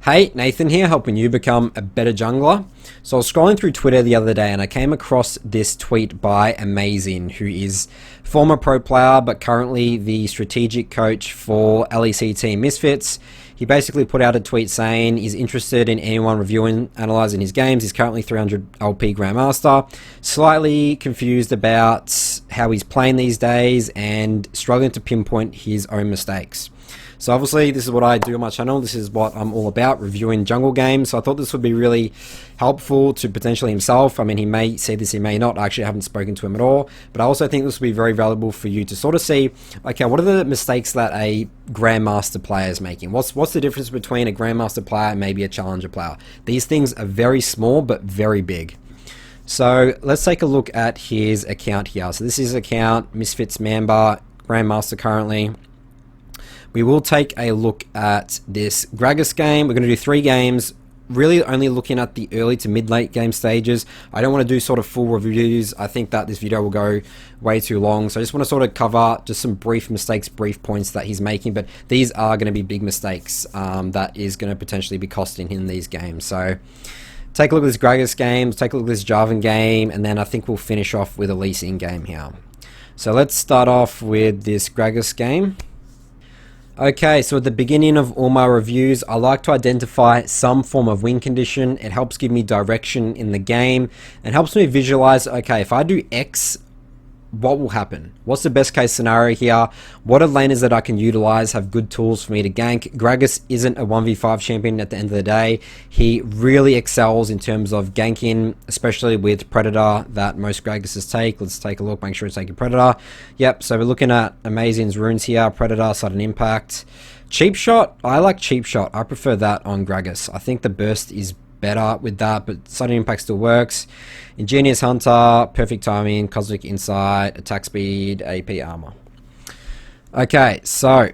Hey, Nathan here, helping you become a better jungler. So I was scrolling through Twitter the other day and I came across this tweet by Amazing, who is former pro player but currently the strategic coach for LEC Team Misfits. He basically put out a tweet saying he's interested in anyone reviewing, analysing his games. He's currently 300 LP Grandmaster, slightly confused about how he's playing these days and struggling to pinpoint his own mistakes. So obviously this is what I do on my channel. This is what I'm all about, reviewing jungle games. So I thought this would be really helpful to potentially himself. I mean, he may see this, he may not. I actually haven't spoken to him at all. But I also think this will be very valuable for you to sort of see, okay, what are the mistakes that a Grandmaster player is making? What's the difference between a Grandmaster player and maybe a Challenger player? These things are very small but very big. So let's take a look at his account here. So this is his account, Misfits member, Grandmaster currently. We will take a look at this Gragas game. We're going to do 3 games, really only looking at the early to mid-late game stages. I don't want to do sort of full reviews. I think that this video will go way too long. So I just want to sort of cover just some brief mistakes, brief points that he's making. But these are going to be big mistakes that is going to potentially be costing him these games. So take a look at this Gragas game, take a look at this Jarvan game, and then I think we'll finish off with a Lee Sin game here. So let's start off with this Gragas game. Okay, so at the beginning of all my reviews, I like to identify some form of win condition. It helps give me direction in the game and helps me visualize, okay, if I do X, what will happen? What's the best case scenario here? What are laners that I can utilize, have good tools for me to gank? Gragas isn't a 1v5 champion at the end of the day. He really excels in terms of ganking, especially with Predator that most Gragases take. Let's take a look, make sure it's taking Predator. Yep, so we're looking at Amazing's runes here, Predator, sudden impact. Cheap shot, I like cheap shot. I prefer that on Gragas. I think the burst is better with that, but sudden impact still works. Ingenious Hunter, perfect timing, cosmic insight, attack speed, AP armor. Okay, so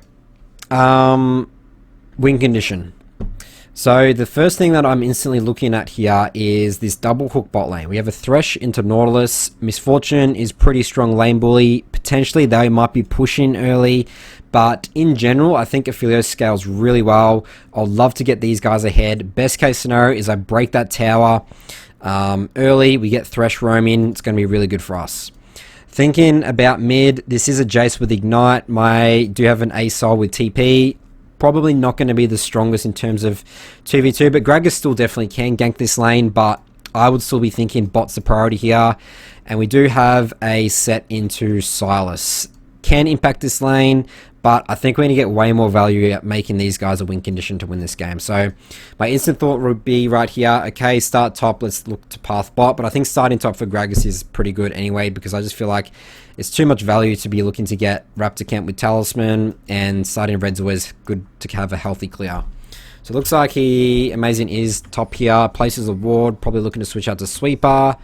win condition. So the first thing that I'm instantly looking at here is this double hook bot lane. We have a Thresh into Nautilus. Misfortune is pretty strong lane bully. Potentially they might be pushing early, but in general, I think Aphelios scales really well. I'd love to get these guys ahead. Best case scenario is I break that tower early. We get Thresh roaming. It's going to be really good for us. Thinking about mid, this is a Jace with Ignite. Do have an ASOL with TP. Probably not going to be the strongest in terms of 2v2, but Gragas still definitely can gank this lane, but I would still be thinking bot's the priority here. And we do have a set into Silas. Can impact this lane, but I think we're going to get way more value at making these guys a win condition to win this game. So my instant thought would be right here, okay, start top, let's look to path bot, but I think starting top for Gragas is pretty good anyway, because I just feel like it's too much value to be looking to get Raptor Camp with Talisman, and starting red's always good to have a healthy clear. So it looks like Amazing is top here, places a ward, probably looking to switch out to Sweeper,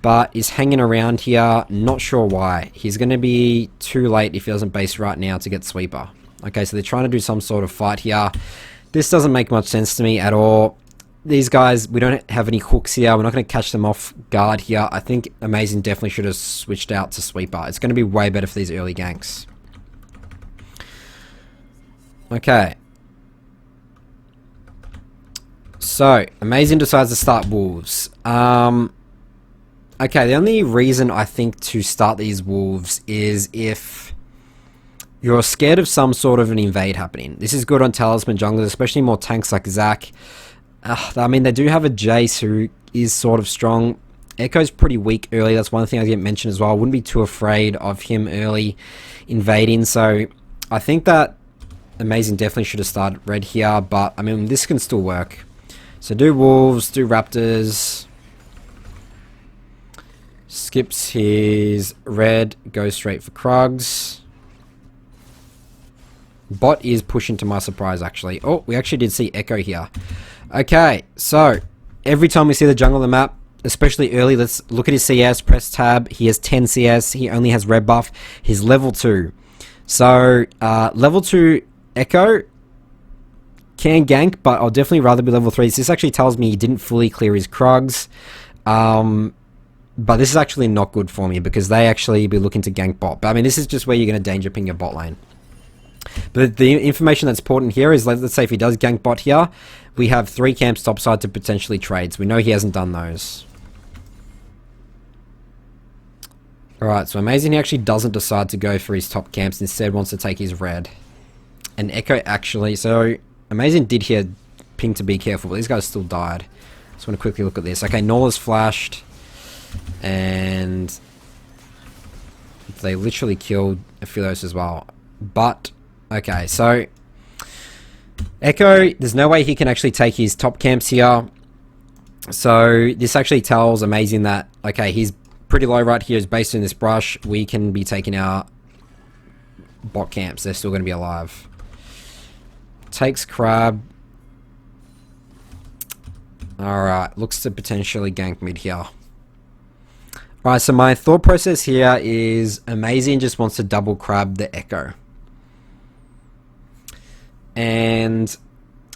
but is hanging around here, not sure why. He's going to be too late if he doesn't base right now to get Sweeper. Okay, so they're trying to do some sort of fight here. This doesn't make much sense to me at all. These guys, we don't have any hooks here. We're not going to catch them off guard here. I think Amazing definitely should have switched out to Sweeper. It's going to be way better for these early ganks. Okay. So, Amazing decides to start Wolves. Okay, the only reason I think to start these Wolves is if you're scared of some sort of an invade happening. This is good on Talisman junglers, especially more tanks like Zac. I mean, they do have a Jace who is sort of strong. Echo's pretty weak early. That's one thing I didn't mention as well. I wouldn't be too afraid of him early invading. So I think that Amazing definitely should have started red here. But, I mean, this can still work. So do Wolves, do Raptors. Skips his red, goes straight for Krugs. Bot is pushing to my surprise, actually. Oh, we actually did see Echo here. Okay, so every time we see the jungle on the map, especially early, let's look at his CS, press tab. He has 10 CS. He only has red buff. He's level 2. So, level 2 Echo can gank, but I'll definitely rather be level 3. This actually tells me he didn't fully clear his Krugs. But this is actually not good for me because they actually be looking to gank bot. But I mean, this is just where you're going to danger ping your bot lane. But the information that's important here is, let's say if he does gank bot here, we have 3 camps topside to potentially trade. So we know he hasn't done those. Alright, so amazing he actually doesn't decide to go for his top camps, instead wants to take his red. And Echo actually, so amazing did hear ping to be careful, but these guys still died. Just want to quickly look at this. Okay, Nola's flashed, and they literally killed Aphilos as well. But, okay, so Echo, there's no way he can actually take his top camps here. So this actually tells Amazing that, okay, he's pretty low right here, is based on this brush. We can be taking our bot camps. They're still going to be alive. Takes Crab. Alright, looks to potentially gank mid here. Alright, so my thought process here is Amazing just wants to double Crab the Echo. And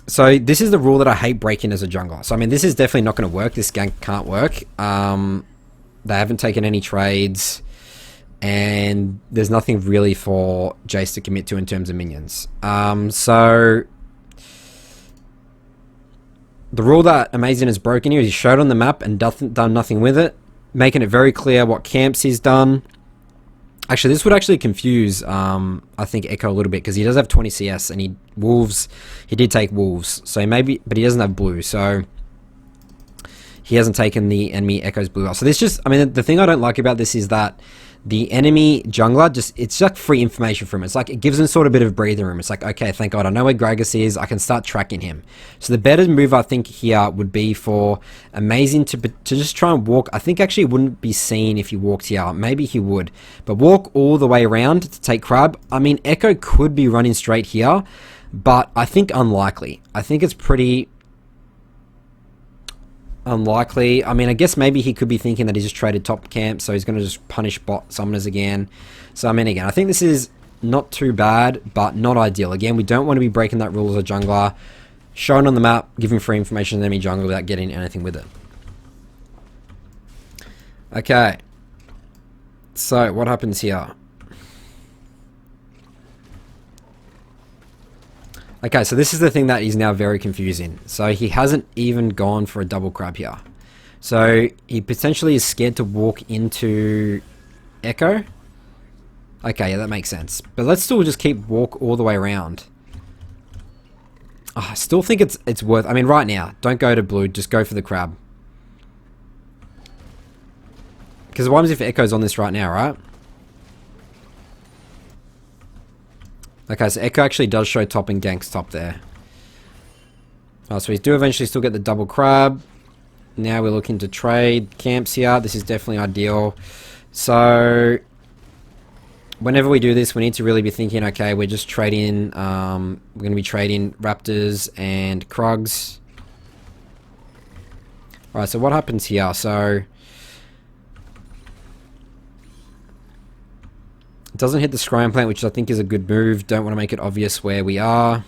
so this is the rule that I hate breaking as a jungler. So I mean, this is definitely not going to work. This gank can't work. They haven't taken any trades, and there's nothing really for Jace to commit to in terms of minions. So the rule that Amazing has broken here is he showed on the map and done nothing with it, making it very clear what camps he's done. Actually, this would actually confuse, I think, Echo a little bit, because he does have 20 CS, and he did take Wolves, so maybe, but he doesn't have blue, so he hasn't taken the enemy Echo's blue. So this just, I mean, the thing I don't like about this is that the enemy jungler it's like free information for him. It's like, it gives him sort of a bit of breathing room. It's like, okay, thank God, I know where Gragas is, I can start tracking him. So the better move, I think, here would be for Amazing to just try and walk. I think actually it wouldn't be seen if he walked here. Maybe he would. But walk all the way around to take Crab. I mean, Echo could be running straight here, but I think unlikely. I think it's pretty unlikely. I mean, I guess maybe he could be thinking that he just traded top camp, so he's going to just punish bot summoners again. So I mean, again, I think this is not too bad, but not ideal. Again, we don't want to be breaking that rule as a jungler. Showing on the map, giving free information to the enemy jungler without getting anything with it. Okay. So, what happens here? Okay, so this is the thing that is now very confusing. So he hasn't even gone for a double Crab here. So he potentially is scared to walk into Echo. Okay, yeah, that makes sense. But let's still just keep walk all the way around. Oh, I still think it's worth... I mean, right now, don't go to blue, just go for the Crab. Because what happens if Echo's on this right now, right? Okay, so Echo actually does show top and ganks top there. Oh, so we do eventually still get the double Crab. Now we're looking to trade camps here. This is definitely ideal. So whenever we do this, we need to really be thinking, okay, we're just trading, we're going to be trading Raptors and Krugs. Alright, so what happens here? So it doesn't hit the scrying plant, which I think is a good move. Don't want to make it obvious where we are.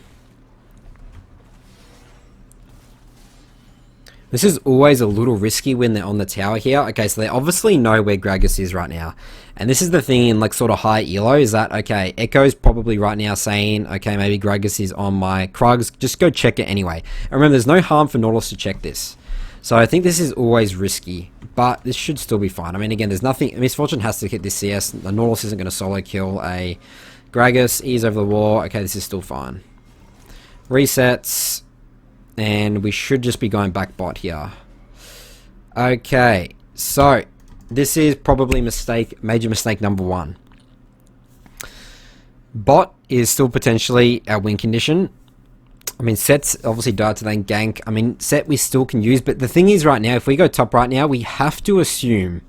This is always a little risky when they're on the tower here. Okay, so they obviously know where Gragas is right now. And this is the thing in like sort of high elo is that, okay, Echo's probably right now saying, okay, maybe Gragas is on my Krugs. Just go check it anyway. And remember, there's no harm for Nautilus to check this. So I think this is always risky, but this should still be fine. I mean, again, there's nothing... Misfortune has to hit this CS. The Nautilus isn't going to solo kill a Gragas. Ease over the wall. Okay, this is still fine. Resets. And we should just be going back bot here. Okay, so this is probably major mistake number 1. Bot is still potentially our win condition. I mean, Set's obviously died to then gank. I mean, Set we still can use, but the thing is right now, if we go top right now, we have to assume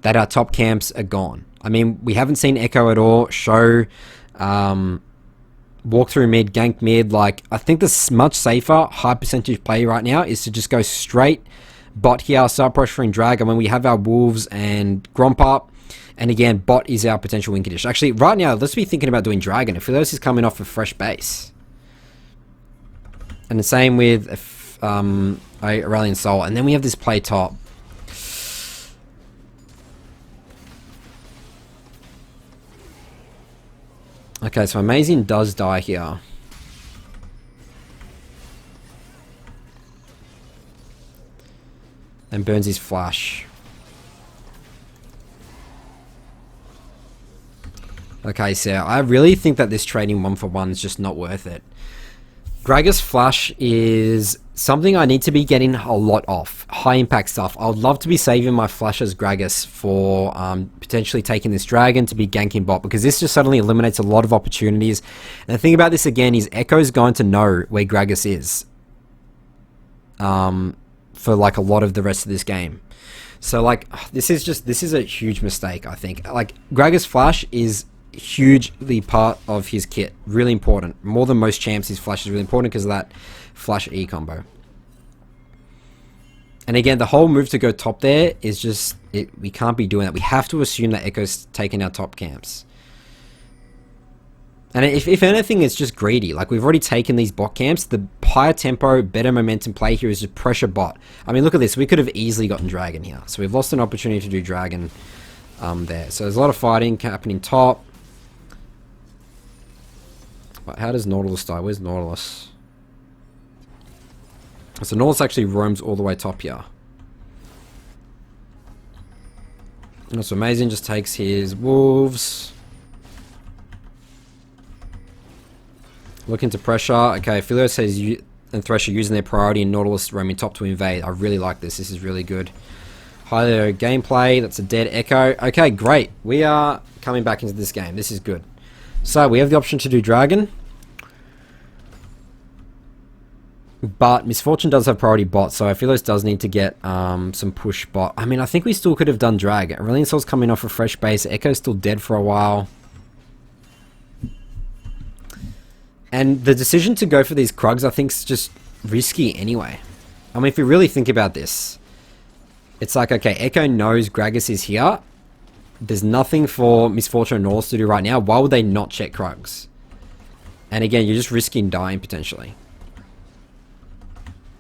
that our top camps are gone. I mean, we haven't seen Echo at all show walk through mid, gank mid. Like, I think the much safer, high percentage play right now is to just go straight bot here, start pressuring drag, and when we have our Wolves and Gromp up, and again, bot is our potential win condition. Actually, right now, let's be thinking about doing Dragon. If Philos is coming off a fresh base. And the same with Aurelion Soul. And then we have this play top. Okay, Okay, so Amazing does die here. And burns his flash. Okay, so I really think that this trading 1-for-1 is just not worth it. Gragas flash is something I need to be getting a lot of. High impact stuff. I would love to be saving my flash as Gragas for potentially taking this dragon to be ganking bot, because this just suddenly eliminates a lot of opportunities. And the thing about this again is Echo's going to know where Gragas is for like a lot of the rest of this game. So like this is a huge mistake, I think. Like Gragas flash is hugely part of his kit. Really important. More than most champs, his flash is really important because of that flash E combo. And again, the whole move to go top there is just... we can't be doing that. We have to assume that Echo's taking our top camps. And if anything, it's just greedy. Like, we've already taken these bot camps. The higher tempo, better momentum play here is just pressure bot. I mean, look at this. We could have easily gotten dragon here. So we've lost an opportunity to do dragon there. So there's a lot of fighting happening top. But how does Nautilus die? Where's Nautilus? So Nautilus actually roams all the way top here. And that's amazing. Just takes his wolves. Look into pressure. Okay, Philio says you and Thresh are using their priority and Nautilus roaming top to invade. I really like this. This is really good. Higher gameplay. That's a dead Echo. Okay, great. We are coming back into this game. This is good. So we have the option to do dragon. But Misfortune does have priority bot, so Philos does need to get some push bot. I mean, I think we still could have done drag. Aurelion Sol's coming off a fresh base. Echo's still dead for a while. And the decision to go for these Krugs, I think, is just risky anyway. I mean, if you really think about this, it's like, okay, Echo knows Gragas is here. There's nothing for Misfortune and Nautilus to do right now. Why would they not check Krugs? And again, you're just risking dying potentially.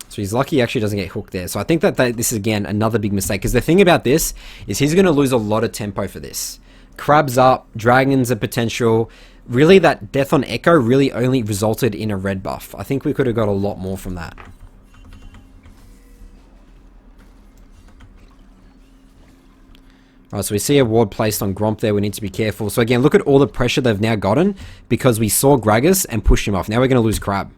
So he's lucky he actually doesn't get hooked there. So I think that this is, again, another big mistake. Because the thing about this is he's going to lose a lot of tempo for this. Crab's up, Dragon's a potential. Really, that death on Echo really only resulted in a red buff. I think we could have got a lot more from that. Alright, so we see a ward placed on Gromp there. We need to be careful. So again, look at all the pressure they've now gotten because we saw Gragas and pushed him off. Now we're going to lose Crab.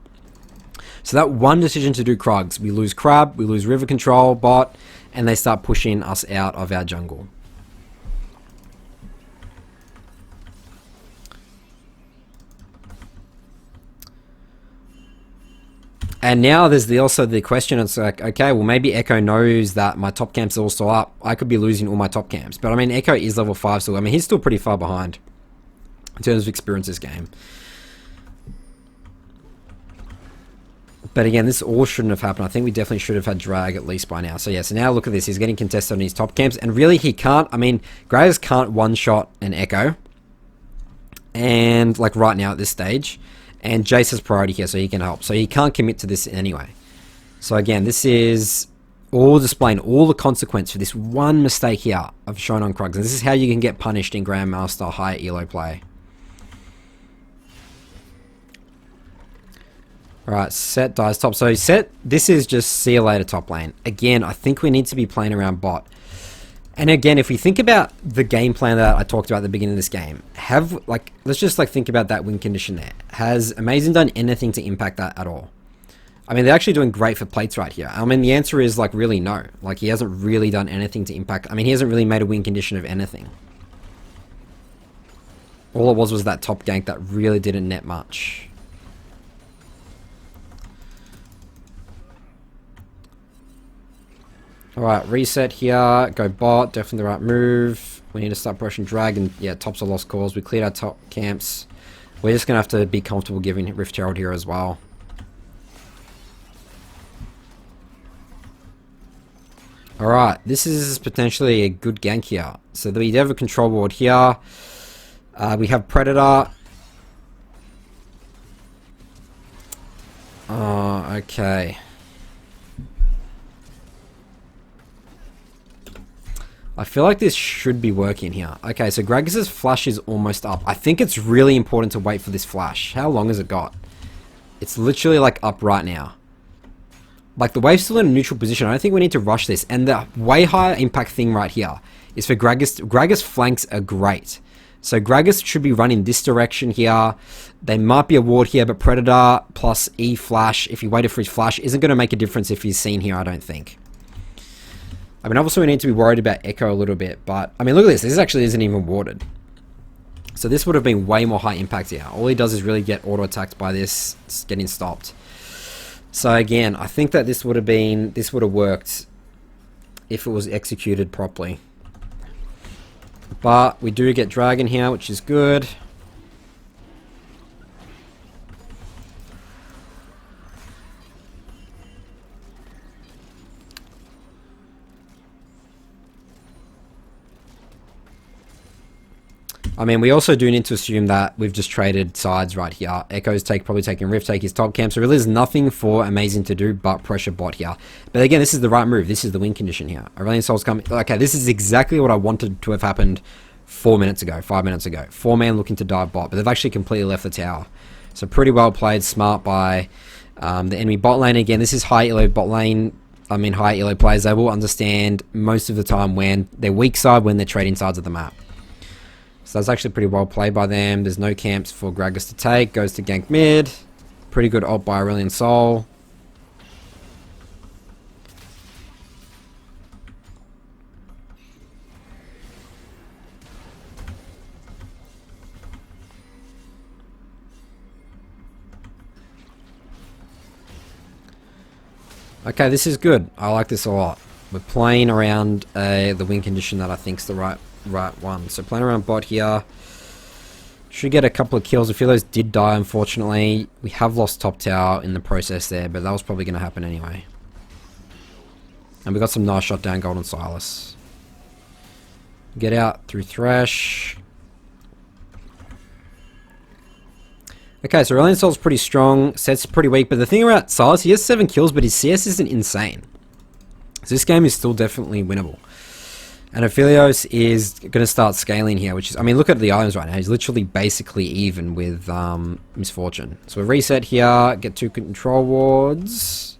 So that one decision to do Krugs, we lose Crab, we lose River Control, bot, and they start pushing us out of our jungle. And now there's also the question, it's like, okay, well maybe Echo knows that my top camps are also up. I could be losing all my top camps. But I mean, Echo is level 5 still. I mean, he's still pretty far behind in terms of experience this game. But again, this all shouldn't have happened. I think we definitely should have had drag at least by now. So yeah, so now look at this. He's getting contested on his top camps. And really he can't, I mean, Gragas can't one-shot an Echo. And like right now at this stage. And Jace has priority here, so he can help. So he can't commit to this anyway. So again, this is all displaying all the consequence for this one mistake here of showing on Krugs. And this is how you can get punished in Grandmaster high elo play. Alright, Set dies top. So Set, this is just see you later top lane. Again, I think we need to be playing around bot. And again, if we think about the game plan that I talked about at the beginning of this game, let's just think about that win condition there. Has Amazing done anything to impact that at all? I mean, they're actually doing great for plates right here. I mean, the answer is really no. Like, he hasn't really done anything to impact. I mean, he hasn't really made a win condition of anything. All it was that top gank that really didn't net much. Alright, reset here, go bot, definitely the right move. We need to start pushing drag, and yeah, top's a lost cause. We cleared our top camps. We're just going to have to be comfortable giving Rift Herald here as well. Alright, this is potentially a good gank here. So we have a control ward here. We have Predator. Okay. I feel like this should be working here. Okay, so Gragas' flash is almost up. I think it's really important to wait for this flash. How long has it got? It's literally like up right now. Like the wave's still in a neutral position. I don't think we need to rush this. And the way higher impact thing right here is for Gragas. Gragas flanks are great. So Gragas should be running this direction here. They might be a ward here, but Predator plus E flash, if he waited for his flash, isn't going to make a difference if he's seen here, I don't think. I mean, obviously we need to be worried about Echo a little bit, but I mean, look at this. This actually isn't even warded. So this would have been way more high impact here. All he does is really get auto attacked by this, it's getting stopped. So again, I think that this would have worked if it was executed properly. But we do get Dragon here, which is good. I mean, we also do need to assume that we've just traded sides right here. Echo's probably taking Rift, take his top camp. So really there's nothing for Amazing to do but pressure bot here. But again, this is the right move. This is the win condition here. Aurelion Sol's coming. Okay, this is exactly what I wanted to have happened 4 minutes ago, 5 minutes ago. 4-man looking to dive bot, but they've actually completely left the tower. So pretty well played, smart by the enemy bot lane. Again, this is high elo bot lane. I mean, high elo players, they will understand most of the time when they're weak side, when they're trading sides of the map. So that's actually pretty well played by them. There's no camps for Gragas to take. Goes to gank mid. Pretty good ult by Aurelion Sol. Okay, this is good. I like this a lot. We're playing around the win condition that I think is the right one. So playing around bot here. Should get a couple of kills. A few of those did die, unfortunately. We have lost top tower in the process there, but that was probably going to happen anyway. And we got some nice shot down gold on Silas. Get out through Thresh. Okay, so Aurelion Sol's pretty strong. Set's pretty weak, but the thing about Silas, he has 7 kills, but his CS isn't insane. So this game is still definitely winnable. And Aphelios is going to start scaling here, which is, I mean, look at the items right now. He's literally basically even with Misfortune. So we reset here, get 2 control wards.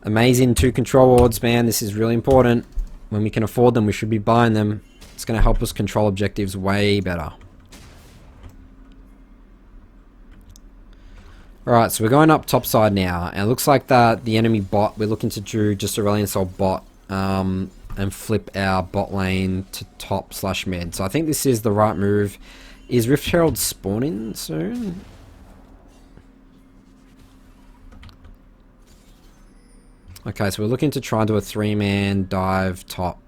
Amazing 2 control wards, man. This is really important. When we can afford them, we should be buying them. It's going to help us control objectives way better. Alright, so we're going up top side now. And it looks like that the enemy bot, we're looking to do just Aurelion Sol bot. And flip our bot lane to top / mid. So I think this is the right move. Is Rift Herald spawning soon? Okay, so we're looking to try and do a 3-man dive top.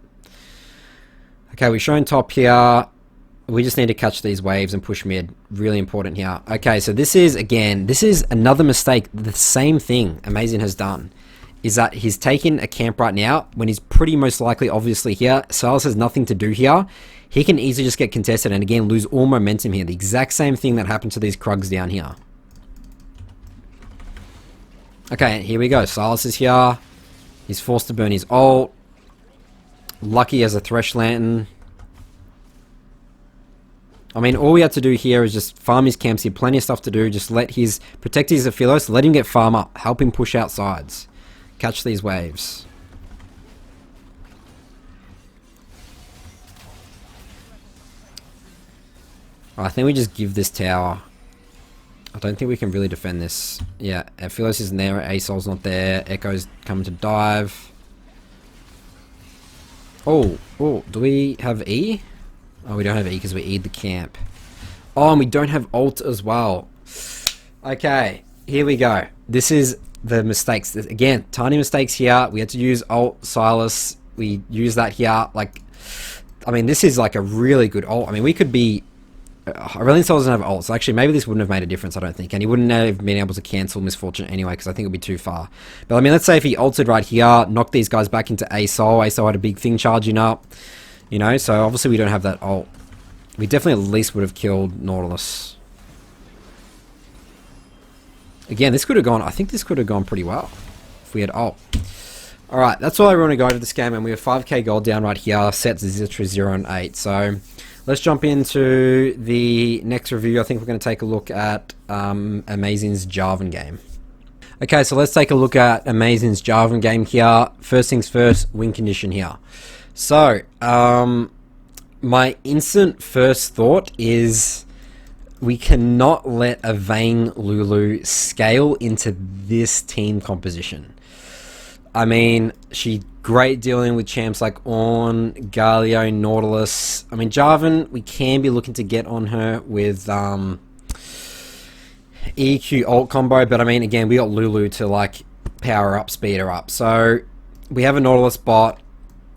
Okay, we're showing top here. We just need to catch these waves and push mid. Really important here. Okay, so this is, again, this is another mistake. The same thing Amazing has done. Is that he's taking a camp right now when he's pretty most likely obviously here. Silas has nothing to do here. He can easily just get contested and again lose all momentum here. The exact same thing that happened to these Krugs down here. Okay, here we go. Silas is here. He's forced to burn his ult. Lucky has a Thresh Lantern. I mean, all we have to do here is just farm his camps here. Plenty of stuff to do. Just protect his Aphelios. Let him get farm up. Help him push out sides. Catch these waves. I think we just give this tower. I don't think we can really defend this. Yeah, Aphelios isn't there. Asol's not there. Echo's coming to dive. Oh, do we have E? Oh, we don't have E because we E'd the camp. Oh, and we don't have ult as well. Okay, here we go. This is the mistakes. Again, tiny mistakes here. We had to use ult Silas. We use that here. Like, I mean, this is like a really good ult. I mean, we could be... Aurelion Sol doesn't have ult, so actually maybe this wouldn't have made a difference, I don't think. And he wouldn't have been able to cancel Misfortune anyway, because I think it would be too far. But I mean, let's say if he ulted right here, knocked these guys back into Asol. Asol had a big thing charging up. You know, so obviously we don't have that ult. We definitely at least would have killed Nautilus. Again, this could have gone... I think this could have gone pretty well if we had ult. Alright, that's all I want to go over this game, and we have 5k gold down right here, sets 0 and 8. So let's jump into the next review. I think we're going to take a look at Amazing's Jarvan game. Okay, so let's take a look at Amazing's Jarvan game here. First things first, win condition here. So, my instant first thought is we cannot let a Vayne Lulu scale into this team composition. I mean, she's great dealing with champs like Ornn, Galio, Nautilus. I mean, Jarvan, we can be looking to get on her with EQ ult combo, but I mean, again, we got Lulu to like power up, speed her up. So we have a Nautilus bot.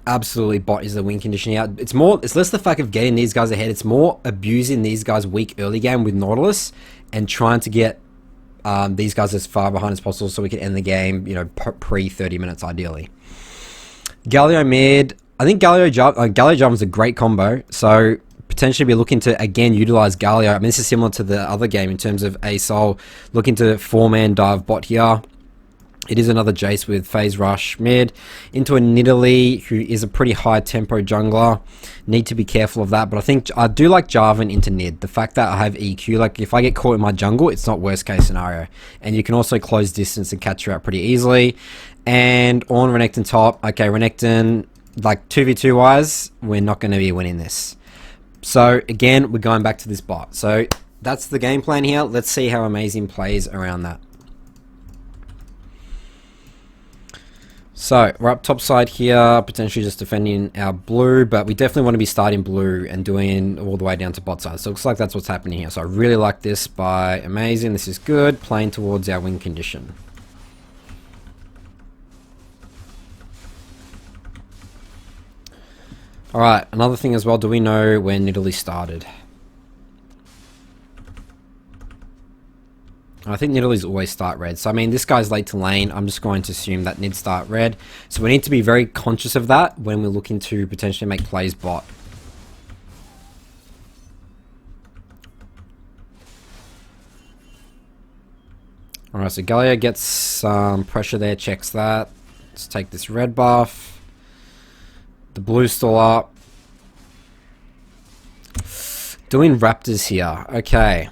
Absolutely, bot is the win condition here. It's less the fact of getting these guys ahead. It's more abusing these guys weak early game with Nautilus and trying to get these guys as far behind as possible so we can end the game, you know, pre 30 minutes ideally. Galio mid. I think Galio Jarvan is a great combo, so potentially be looking to again utilize Galio. I mean, this is similar to the other game in terms of a soul looking to 4-man dive bot here. It is another Jace with phase rush mid into a Nidalee, who is a pretty high tempo jungler. Need to be careful of that, but I think I do like Jarvan into Nid. The fact that I have EQ, like if I get caught in my jungle, it's not worst case scenario. And you can also close distance and catch her out pretty easily. And on Renekton top, okay, Renekton, like 2v2 wise, we're not going to be winning this. So again, we're going back to this bot. So that's the game plan here. Let's see how Amazing plays around that. So, we're up top side here, potentially just defending our blue, but we definitely want to be starting blue and doing all the way down to bot side. So, it looks like that's what's happening here. So, I really like this by Amazing. This is good, playing towards our win condition. Alright, another thing as well, do we know when Nidalee started? I think Nidalee's always start red. So, I mean, this guy's late to lane. I'm just going to assume that Nid start red. So, we need to be very conscious of that when we're looking to potentially make plays bot. Alright, so Galio gets some pressure there. Checks that. Let's take this red buff. The blue's still up. Doing Raptors here. Okay.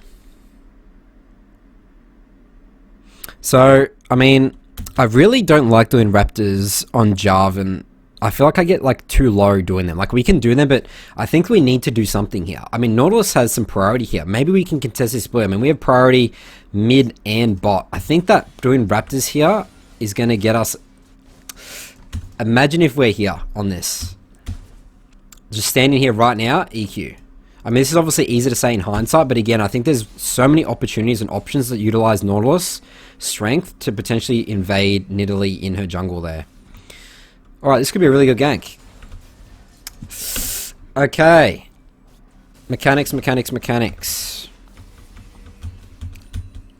So, I mean, I really don't like doing Raptors on Jarvan. I feel like I get like too low doing them. Like we can do them, but I think we need to do something here. I mean, Nautilus has some priority here. Maybe we can contest this split. I mean, we have priority mid and bot. I think that doing Raptors here is going to get us... Imagine if we're here on this. Just standing here right now, EQ. I mean, this is obviously easy to say in hindsight, but again, I think there's so many opportunities and options that utilize Nautilus strength to potentially invade Nidalee in her jungle there. Alright, this could be a really good gank. Okay. Mechanics.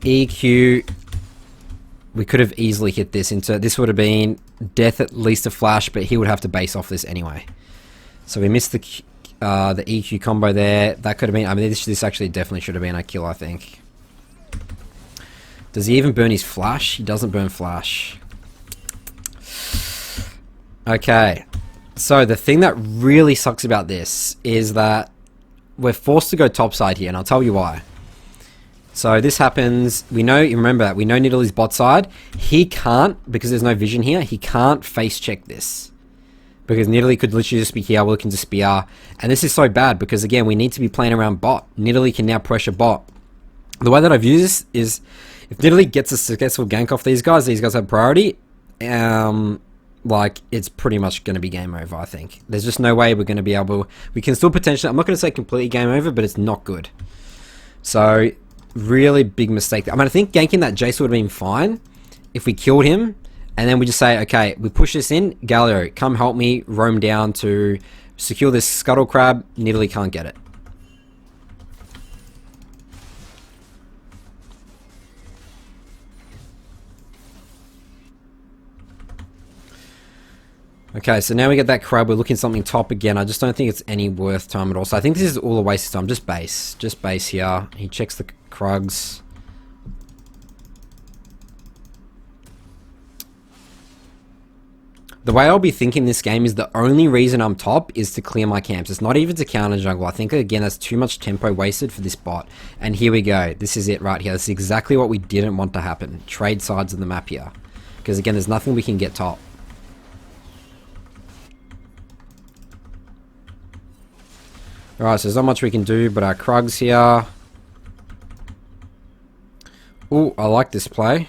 EQ. We could have easily hit this into... This would have been death at least a flash, but he would have to base off this anyway. So we missed the EQ combo there. That could have been... I mean, this actually definitely should have been a kill, I think. Does he even burn his flash? He doesn't burn flash. Okay. So the thing that really sucks about this is that we're forced to go topside here, and I'll tell you why. So this happens... We know... You remember that. We know Nidalee's bot side. He can't, because there's no vision here, he can't face check this. Because Nidalee could literally just be here looking to spear. And this is so bad because, again, we need to be playing around bot. Nidalee can now pressure bot. The way that I've used this is, if Nidalee gets a successful gank off these guys have priority, like, it's pretty much going to be game over, I think. There's just no way we're going to be able... We can still potentially... I'm not going to say completely game over, but it's not good. So, really big mistake. I mean, I think ganking that Jace would have been fine if we killed him. And then we just say, okay, we push this in. Galio, come help me roam down to secure this scuttle crab. Nidalee can't get it. Okay, so now we get that crab. We're looking something top again. I just don't think it's any worth time at all. So I think this is all a waste of time. Just base. Just base here. He checks the Krugs. The way I'll be thinking this game is the only reason I'm top is to clear my camps. It's not even to counter jungle. I think, again, that's too much tempo wasted for this bot. And here we go. This is it right here. This is exactly what we didn't want to happen. Trade sides of the map here. Because, again, there's nothing we can get top. Alright, so there's not much we can do, but our Krugs here. Ooh, I like this play.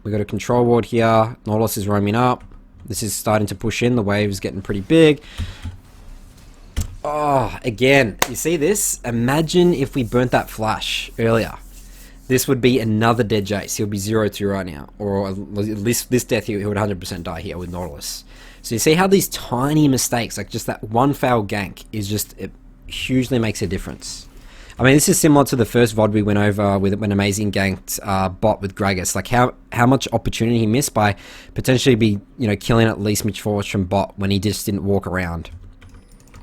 We got a control ward here. Nautilus is roaming up. This is starting to push in. The wave is getting pretty big. Oh, again, you see this? Imagine if we burnt that flash earlier. This would be another dead Jace. He'll be 0-2 right now. Or at least this death, he would 100% die here with Nautilus. So you see how these tiny mistakes, like just that one foul gank, is just, it hugely makes a difference. I mean, this is similar to the first VOD we went over with when Amazing ganked bot with Gragas. Like how much opportunity he missed by potentially be, you know, killing at least Mitch Force from bot when he just didn't walk around.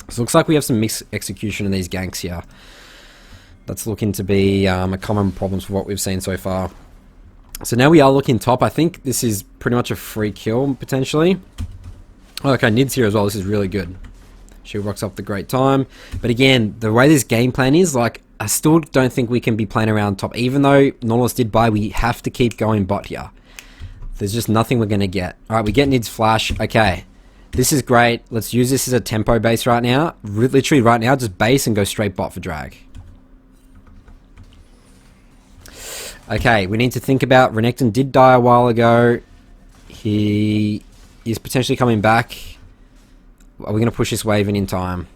So it looks like we have some mixed execution in these ganks here. That's looking to be a common problem for what we've seen so far. So now we are looking top. I think this is pretty much a free kill, potentially. Oh, okay, Nid's here as well. This is really good. She rocks up the great time. But again, the way this game plan is, like, I still don't think we can be playing around top. Even though Nautilus did buy, we have to keep going bot here. There's just nothing we're going to get. Alright, we get Nid's flash. Okay. This is great. Let's use this as a tempo base right now. Literally right now, just base and go straight bot for drag. Okay, we need to think about... Renekton did die a while ago. He is potentially coming back. Are we going to push this wave in time?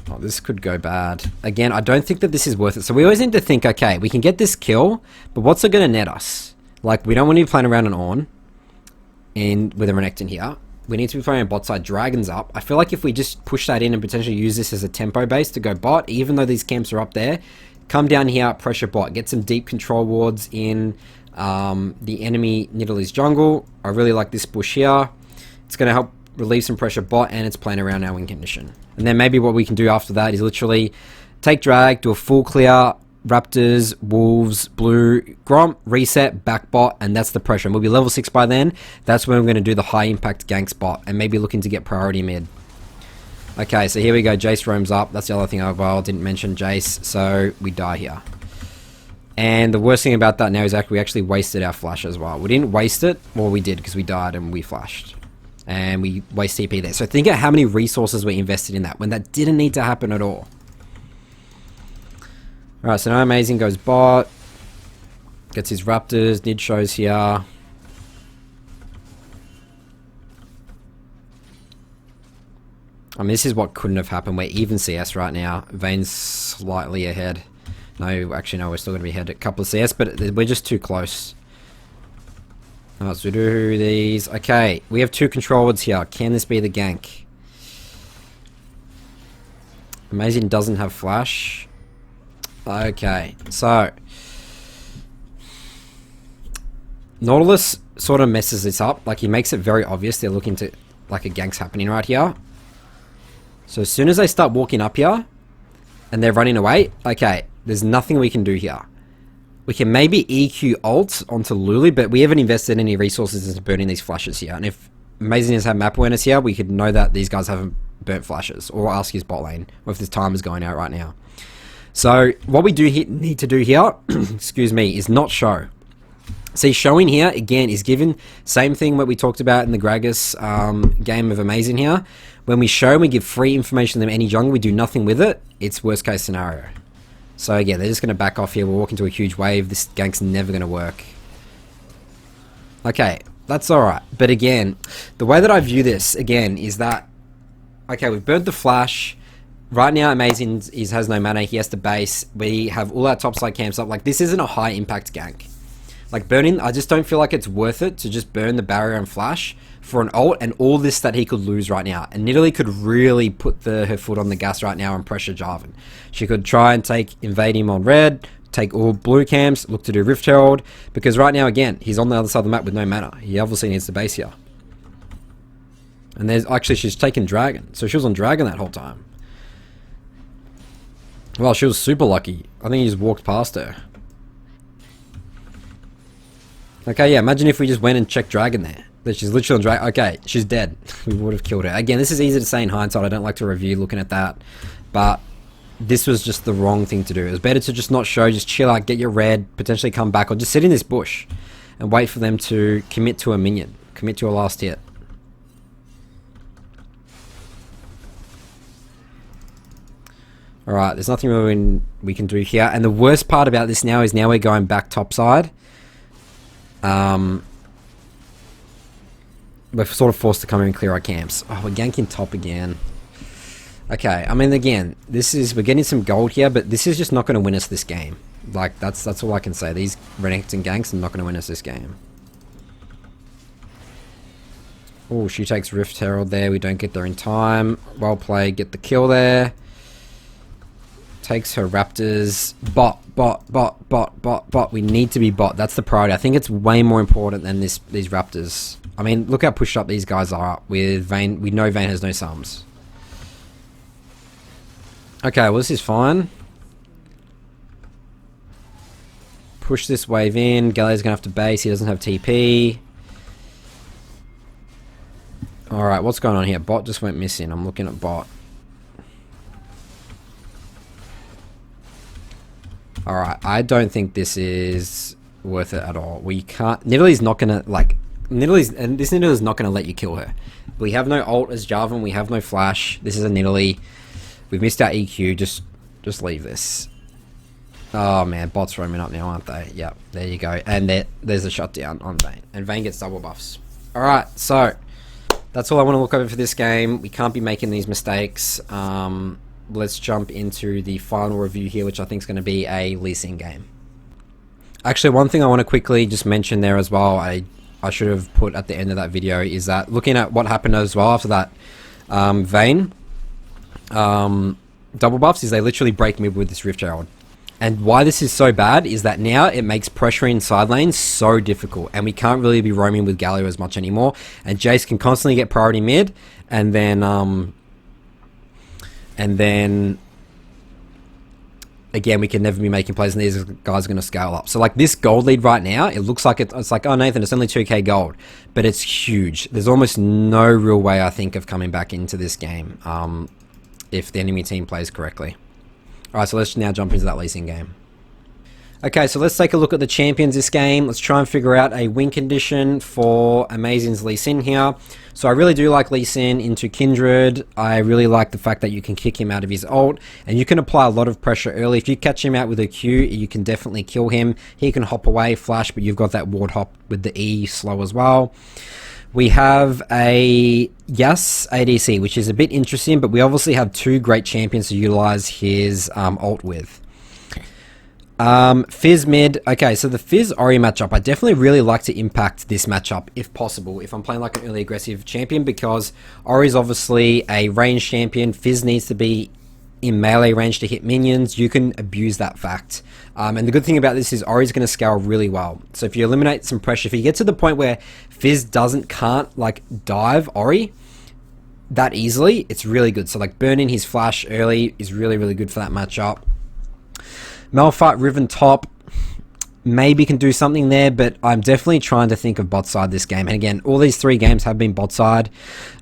Oh, this could go bad. Again, I don't think that this is worth it. So we always need to think, okay, we can get this kill, but what's it going to net us? Like, we don't want to be playing around an Ornn with a Renekton here. We need to be playing bot side, Dragons up. I feel like if we just push that in and potentially use this as a tempo base to go bot, even though these camps are up there, come down here, pressure bot, get some deep control wards in the enemy Nidalee's jungle. I really like this bush here. It's going to help relieve some pressure bot, and it's playing around our win condition. And then maybe what we can do after that is literally take drag, do a full clear, Raptors, Wolves, Blue, Gromp, reset, back bot, and that's the pressure. And we'll be level 6 by then. That's when we're going to do the high impact ganks bot, and maybe looking to get priority mid. Okay, so here we go. Jace roams up. That's the other thing I didn't mention Jace, so we die here. And the worst thing about that now is we actually wasted our flash as well. We didn't waste it, well we did because we died and we flashed. And we waste TP there. So think of how many resources we invested in that when that didn't need to happen at all. Alright, so now Amazing goes bot. Gets his Raptors. Nid shows here. I mean, this is what couldn't have happened. We're even CS right now. Vayne's slightly ahead. No, actually, no, we're still going to be ahead a couple of CS, but we're just too close. Alright, so we do these. Okay, we have 2 control wards here. Can this be the gank? Amazing doesn't have flash. Okay, so Nautilus sort of messes this up. Like, he makes it very obvious they're looking to, like, a gank's happening right here. So as soon as they start walking up here and they're running away, okay, there's nothing we can do here. We can maybe EQ ult onto Lulu, but we haven't invested any resources into burning these flashes here. And if Amazing has had map awareness here, we could know that these guys haven't burnt flashes, or ask his bot lane, or if this time is going out right now. So what we do need to do here, excuse me, is not show. See, showing here, again, is given same thing what we talked about in the Gragas game of Amazing here. When we show, we give free information to them any jungle, we do nothing with it, it's worst case scenario. So again, they're just going to back off here, we'll walk into a huge wave, this gank's never going to work. Okay, that's alright. But again, the way that I view this, again, is that, okay, we've burnt the flash. Right now, Amazing has no mana, he has to base. We have all our topside camps up. Like, this isn't a high impact gank. Like, burning, I just don't feel like it's worth it to just burn the barrier and flash for an ult and all this that he could lose right now. And Nidalee could really put her foot on the gas right now and pressure Jarvan. She could try and invade him on red, take all blue camps, look to do Rift Herald, because right now, again, he's on the other side of the map with no mana. He obviously needs to base here. And there's actually, she's taken Dragon. So she was on Dragon that whole time. Well, she was super lucky. I think he just walked past her. Okay, yeah, imagine if we just went and checked Dragon there. That she's literally on Dragon. Okay, she's dead. We would have killed her. Again, this is easy to say in hindsight. I don't like to review looking at that. But this was just the wrong thing to do. It was better to just not show, just chill out, get your red, potentially come back, or just sit in this bush and wait for them to commit to a minion. Commit to a last hit. Alright, there's nothing really we can do here. And the worst part about this now is now we're going back topside. We're sort of forced to come in and clear our camps. Oh, we're ganking top again. Okay, I mean, again, we're getting some gold here, but this is just not going to win us this game. Like, that's all I can say. These Renekton ganks are not going to win us this game. Oh, she takes Rift Herald there. We don't get there in time. Well played. Get the kill there. Takes her Raptors. Bot. We need to be bot. That's the priority. I think it's way more important than these Raptors. I mean, look how pushed up these guys are with Vayne. We know Vayne has no sums. Okay, well, this is fine. Push this wave in. Galley's going to have to base. He doesn't have TP. Alright, what's going on here? Bot just went missing. I'm looking at bot. Alright, I don't think this is worth it at all. We can't... Nidalee's not going to, like... And this Nidalee not going to let you kill her. We have no ult as Jarvan. We have no flash. This is a Nidalee. We've missed our EQ. Just leave this. Oh, man. Bots roaming up now, aren't they? Yep. There you go. And there's a shutdown on Vayne. And Vayne gets double buffs. Alright, so... That's all I want to look over for this game. We can't be making these mistakes. Let's jump into the final review here, which I think is going to be a Lee Sin game. Actually, one thing I want to quickly just mention there as well, I should have put at the end of that video, is that looking at what happened as well after that Vayne double buffs, is they literally break mid with this Rift Herald. And why this is so bad is that now it makes pressuring side lanes so difficult, and we can't really be roaming with Galio as much anymore. And Jace can constantly get priority mid, and then again, we can never be making plays, and these guys are going to scale up. So like this gold lead right now, it looks like it's like, oh Nathan, it's only 2k gold, but it's huge. There's almost no real way, I think, of coming back into this game if the enemy team plays correctly. Alright, so let's now jump into that Lee Sin game. Okay, so let's take a look at the champions this game. Let's try and figure out a win condition for Amazing's Lee Sin here. So I really do like Lee Sin into Kindred. I really like the fact that you can kick him out of his ult, and you can apply a lot of pressure early. If you catch him out with a Q, you can definitely kill him. He can hop away, flash, but you've got that ward hop with the E slow as well. We have a Yas ADC, which is a bit interesting, but we obviously have two great champions to utilize his ult with. Fizz mid. Okay, so the Fizz Ori matchup, I definitely really like to impact this matchup if possible, if I'm playing like an early aggressive champion, because Ori's obviously a ranged champion. Fizz needs to be in melee range to hit minions. You can abuse that fact. And the good thing about this is Ori's going to scale really well. So if you eliminate some pressure, if you get to the point where Fizz can't like dive Ori that easily, it's really good. So like burning his flash early is really, really good for that matchup. Malphite Riven top maybe can do something there, but I'm definitely trying to think of bot side this game. And again, all these three games have been bot side.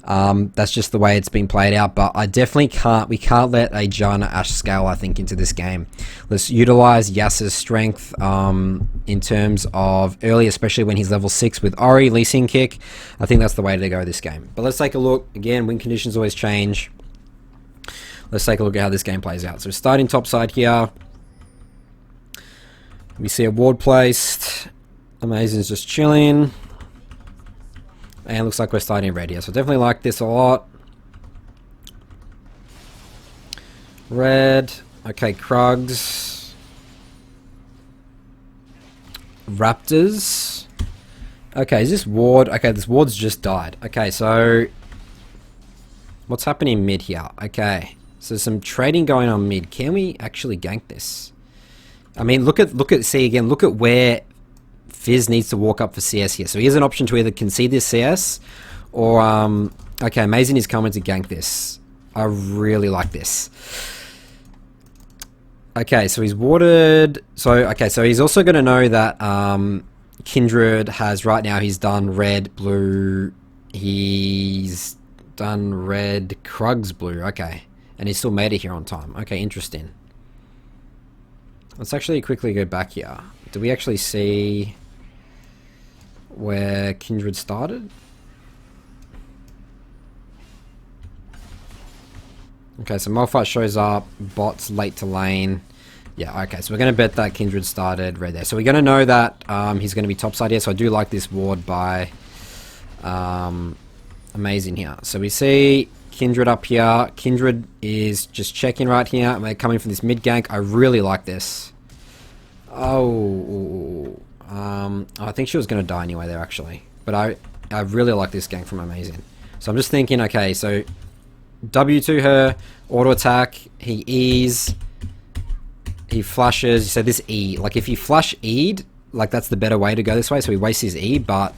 That's just the way it's been played out, but I definitely we can't let a Janna Ashe scale, I think, into this game. Let's utilize Yas's strength in terms of early, especially when he's level 6 with Ori, Lee Sin kick. I think that's the way to go this game. But let's take a look. Again, win conditions always change. Let's take a look at how this game plays out. So starting top side here. We see a ward placed. Amazing's just chilling. And looks like we're starting red here. So definitely like this a lot. Red. Okay, Krugs. Raptors. Okay, is this ward? Okay, this ward's just died. Okay, so what's happening mid here? Okay, so some trading going on mid. Can we actually gank this? I mean, look at where Fizz needs to walk up for CS here. So he has an option to either concede this CS or, okay, Amazing is coming to gank this. I really like this. Okay, so he's warded. So, okay, so he's also going to know that Kindred has right now, he's done red, blue, he's done red, Krugs blue, okay. And he still made it here on time. Okay, interesting. Let's actually quickly go back here. Do we actually see where Kindred started? Okay, so Malphite shows up, Bot's late to lane. Yeah, okay, so we're going to bet that Kindred started red there. So we're going to know that he's going to be topside here, so I do like this ward by Amazing here. So we see Kindred up here. Kindred is just checking right here. We're coming from this mid gank. I really like this. Oh, I think she was going to die anyway there, actually. But I really like this gank from Amazing. So I'm just thinking, okay, so W to her, auto attack, he E's, he flashes, so this E, like if he flash E'd, like that's the better way to go this way, so he wastes his E, but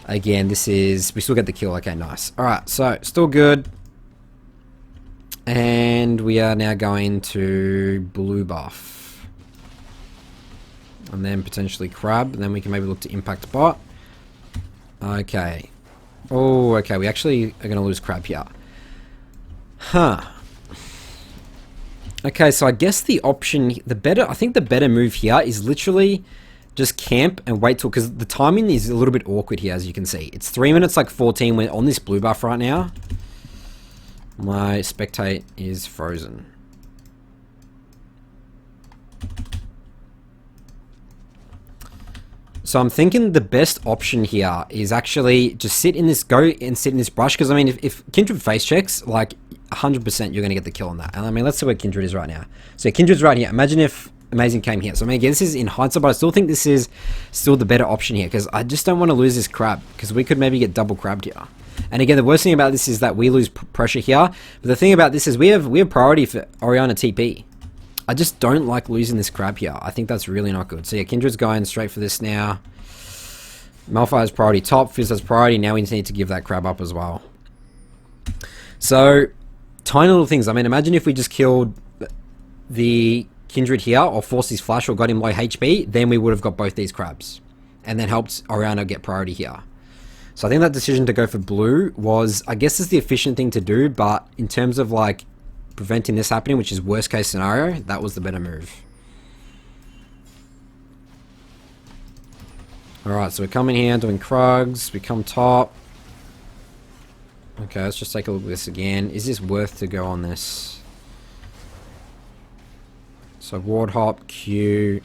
again, this is, we still get the kill, okay, nice. Alright, so, still good, and we are now going to blue buff, and then potentially crab, and then we can maybe look to impact bot. Okay, oh, okay, we actually are going to lose crab here. Huh. Okay, so I guess the option, I think the better move here is literally just camp and wait till, because the timing is a little bit awkward here, as you can see. It's 3 minutes like 14, we're on this blue buff right now. My spectate is frozen. So I'm thinking the best option here is actually just sit in this, go and sit in this brush, because I mean, if Kindred face checks, like 100% you're going to get the kill on that. And I mean, let's see where Kindred is right now. So Kindred's right here. Imagine if Amazing came here. So I mean, again, this is in hindsight, but I still think this is still the better option here, because I just don't want to lose this crab, because we could maybe get double crabbed here. And again, the worst thing about this is that we lose pressure here. But the thing about this is we have priority for Orianna TP. I just don't like losing this crab here. I think that's really not good. So yeah, Kindred's going straight for this now. Malphite has priority top, Fizz has priority. Now we need to give that crab up as well. So, tiny little things. I mean, imagine if we just killed the Kindred here, or forced his flash, or got him low HP, then we would have got both these crabs. And then helped Orianna get priority here. So I think that decision to go for blue was, I guess, is the efficient thing to do, but in terms of like preventing this happening, which is worst case scenario, that was the better move. Alright, so we're coming here, doing Krugs, we come top. Okay, let's just take a look at this again. Is this worth to go on this? So ward hop, Q.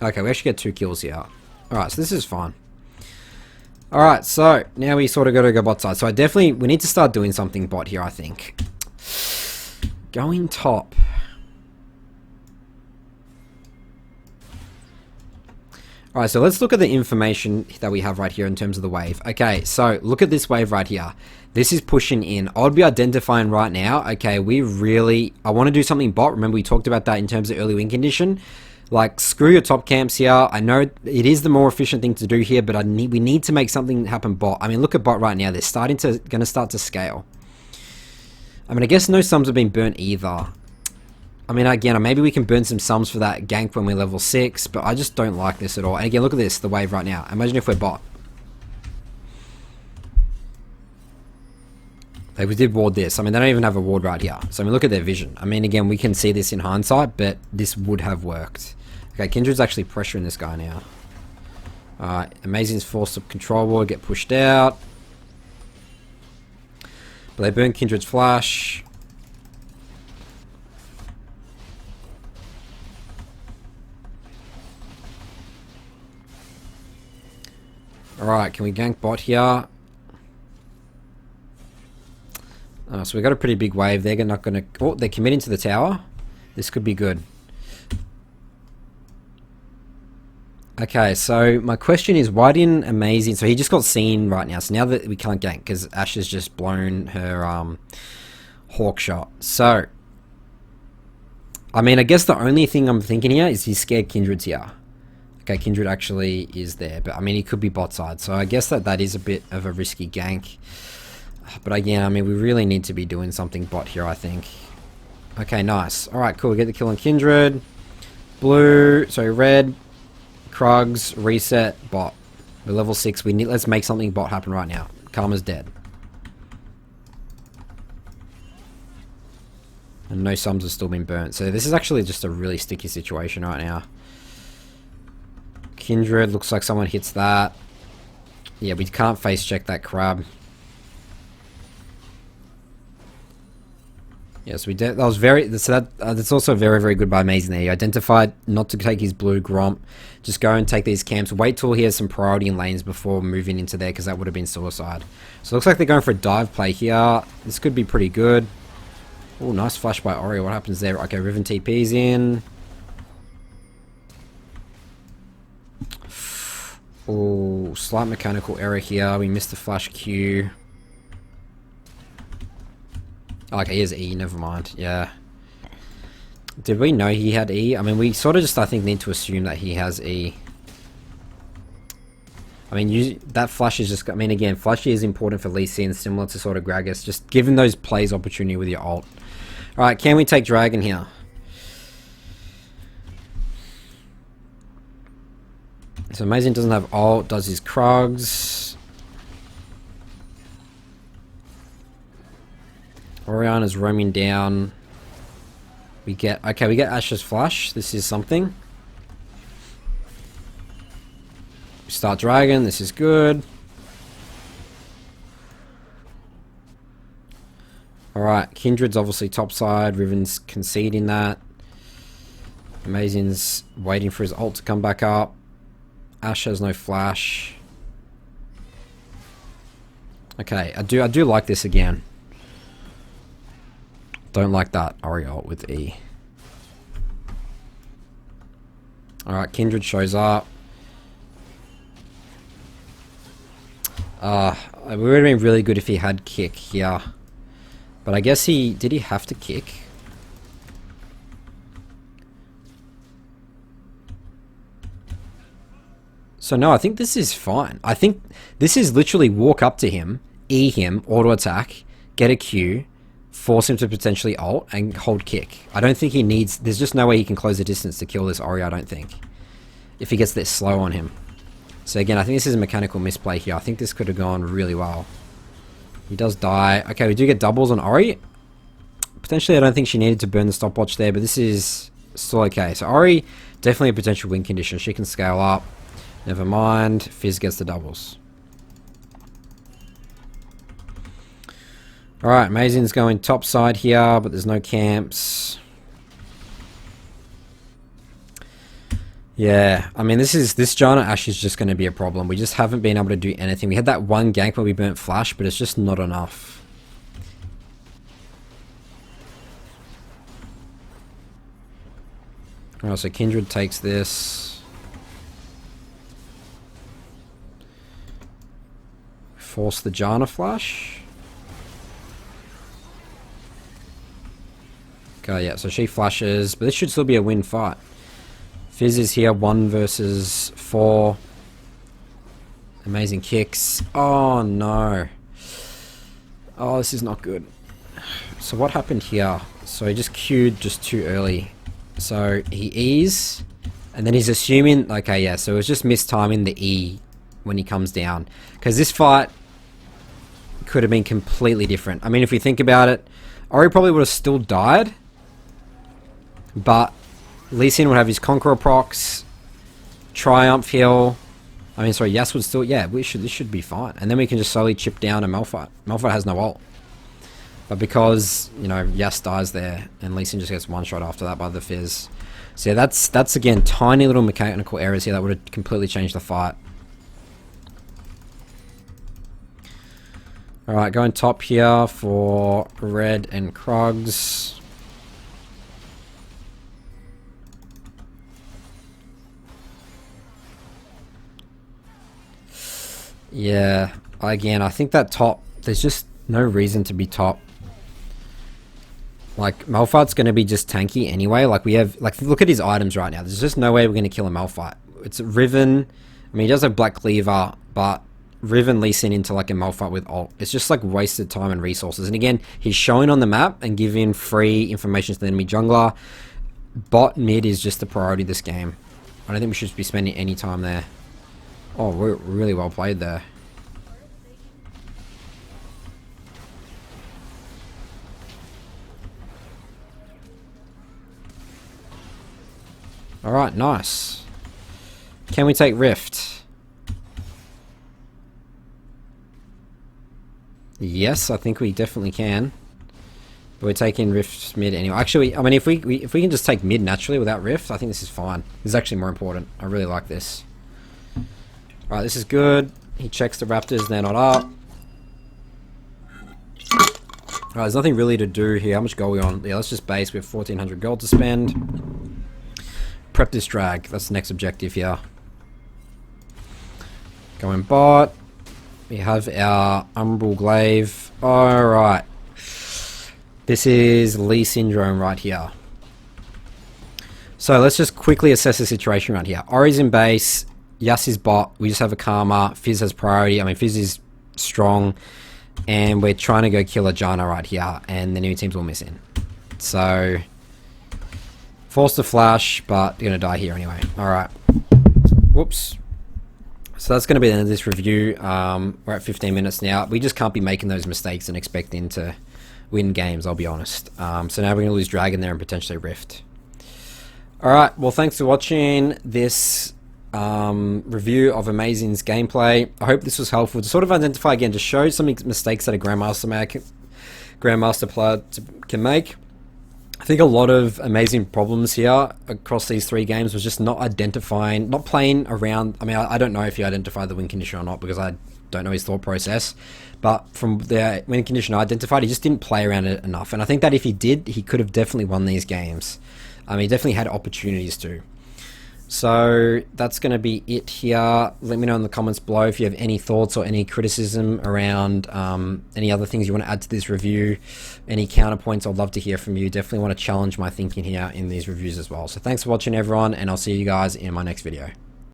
Okay, we actually get 2 kills here. Alright, so this is fine. Alright, so now we sort of got to go bot side. So we need to start doing something bot here, I think. Going top. Alright, so let's look at the information that we have right here in terms of the wave. Okay, so look at this wave right here. This is pushing in. I would be identifying right now, okay, I want to do something bot. Remember, we talked about that in terms of early win condition. Like, screw your top camps here. I know it is the more efficient thing to do here, but we need to make something happen bot. I mean, look at bot right now. They're going to start to scale. I mean, I guess no sums have been burnt either. I mean, again, maybe we can burn some sums for that gank when we're level 6, but I just don't like this at all. And again, look at this, the wave right now. Imagine if we're bot. They did ward this. I mean, they don't even have a ward right here. So, I mean, look at their vision. I mean, again, we can see this in hindsight, but this would have worked. Okay, Kindred's actually pressuring this guy now. Alright, Amazing's forced to control ward, get pushed out. But they burn Kindred's flash. Alright, can we gank bot here? So we got a pretty big wave. They're not going to... Oh, they're committing to the tower. This could be good. Okay, so my question is, why didn't Amazing... So he just got seen right now. So now that we can't gank, because Ashe has just blown her hawk shot. So, I mean, I guess the only thing I'm thinking here is he's scared Kindred's here. Okay, Kindred actually is there. But, I mean, he could be bot side. So I guess that is a bit of a risky gank. But again, I mean, we really need to be doing something bot here, I think. Okay, nice. Alright, cool. We get the kill on Kindred. Blue, sorry, red, Krugs, reset, bot. We're level 6. Let's make something bot happen right now. Karma's dead. And no sums have still been burnt. So this is actually just a really sticky situation right now. Kindred, looks like someone hits that. Yeah, we can't face check that crab. Yes, we did. That was very. So that's also very, very good by Amazing there. He identified not to take his blue Gromp. Just go and take these camps. Wait till he has some priority in lanes before moving into there, because that would have been suicide. So it looks like they're going for a dive play here. This could be pretty good. Oh, nice flash by Ori. What happens there? Okay, Riven TP's in. Oh, slight mechanical error here. We missed the flash Q. Oh, okay, he has E, never mind. Yeah. Did we know he had E? I mean, we sort of just, I think, need to assume that he has E. I mean, that flash is just... I mean, again, flashy is important for Lee Sin, similar to sort of Gragas. Just giving those plays opportunity with your ult. Alright, can we take Dragon here? So Amazing doesn't have ult, does his Krugs. Orion is roaming down. We get Ashe's flash. This is something. We start Dragon. This is good. Alright, Kindred's obviously topside. Riven's conceding that. Amazing's waiting for his ult to come back up. Ashe has no flash. Okay, I do like this again. Don't like that Ori ult with E. Alright, Kindred shows up. It would have been really good if he had kick here. But I guess did he have to kick? So no, I think this is fine. I think this is literally walk up to him, E him, auto attack, get a Q, force him to potentially ult, and hold kick. I don't think he needs... There's just no way he can close the distance to kill this Ori, I don't think. If he gets this slow on him. So again, I think this is a mechanical misplay here. I think this could have gone really well. He does die. Okay, we do get doubles on Ori. Potentially, I don't think she needed to burn the stopwatch there, but this is still okay. So Ori, definitely a potential win condition. She can scale up. Never mind. Fizz gets the doubles. Alright, Amazing's going top side here, but there's no camps. Yeah, I mean, this Janna Ashe is just going to be a problem. We just haven't been able to do anything. We had that one gank where we burnt flash, but it's just not enough. Alright, so Kindred takes this. Force the Janna flash. Okay, yeah, so she flashes, but this should still be a win fight. Fizz is here, 1 versus 4. Amazing kicks. Oh, no. Oh, this is not good. So what happened here? So he just queued just too early. So he E's, and then he's assuming... Okay, yeah, so it was just mistiming the E when he comes down. Because this fight could have been completely different. I mean, if we think about it, Ori probably would have still died. But Lee Sin would have his Conqueror procs, Triumph heal. I mean, sorry, Yas would still... Yeah, this should be fine. And then we can just slowly chip down a Malphite. Malphite has no ult. But because, you know, Yas dies there, and Lee Sin just gets one shot after that by the Fizz. So yeah, that's again, tiny little mechanical errors here that would have completely changed the fight. Alright, going top here for Red and Krugs. Yeah, again, I think that top, there's just no reason to be top. Like, Malphite's going to be just tanky anyway. Like, we have, like, look at his items right now. There's just no way we're going to kill a Malphite. It's Riven. I mean, he does have Black Cleaver, but Riven Lee Sin into, like, a Malphite with ult. It's just, like, wasted time and resources. And again, he's showing on the map and giving free information to the enemy jungler. bot mid is just the priority of this game. I don't think we should be spending any time there. Oh, we're really well played there. Alright, nice. Can we take Rift? Yes, I think we definitely can. But we're taking Rift mid anyway. Actually, I mean, if we can just take mid naturally without Rift, I think this is fine. This is actually more important. I really like this. Alright, this is good. He checks the Raptors, they're not up. Alright, there's nothing really to do here. How much gold are we on? Yeah, let's just base. We have 1400 gold to spend. Prep this drag. That's the next objective here. Going bot. We have our Umbral Glaive. Alright. This is Lee Syndrome right here. So let's just quickly assess the situation right here. Ori's in base. Yas is bot. We just have a Karma. Fizz has priority. I mean, Fizz is strong. And we're trying to go kill a Janna right here. And the enemy team's all missing. So, forced to flash, but you're going to die here anyway. Alright. Whoops. So that's going to be the end of this review. We're at 15 minutes now. We just can't be making those mistakes and expecting to win games, I'll be honest. So now we're going to lose Dragon there and potentially Rift. Alright, well thanks for watching this review of Amazing's gameplay. I hope this was helpful to sort of identify again, to show some mistakes that a Grandmaster player can make. I think a lot of Amazing problems here across these 3 games was just not identifying, not playing around. I mean, I don't know if he identified the win condition or not, because I don't know his thought process. But from the win condition I identified, he just didn't play around it enough. And I think that if he did, he could have definitely won these games. He definitely had opportunities to. So that's going to be it here. Let me know in the comments below if you have any thoughts or any criticism around any other things you want to add to this review, any counterpoints. I'd love to hear from you. Definitely want to challenge my thinking here in these reviews as well. So thanks for watching everyone, and I'll see you guys in my next video.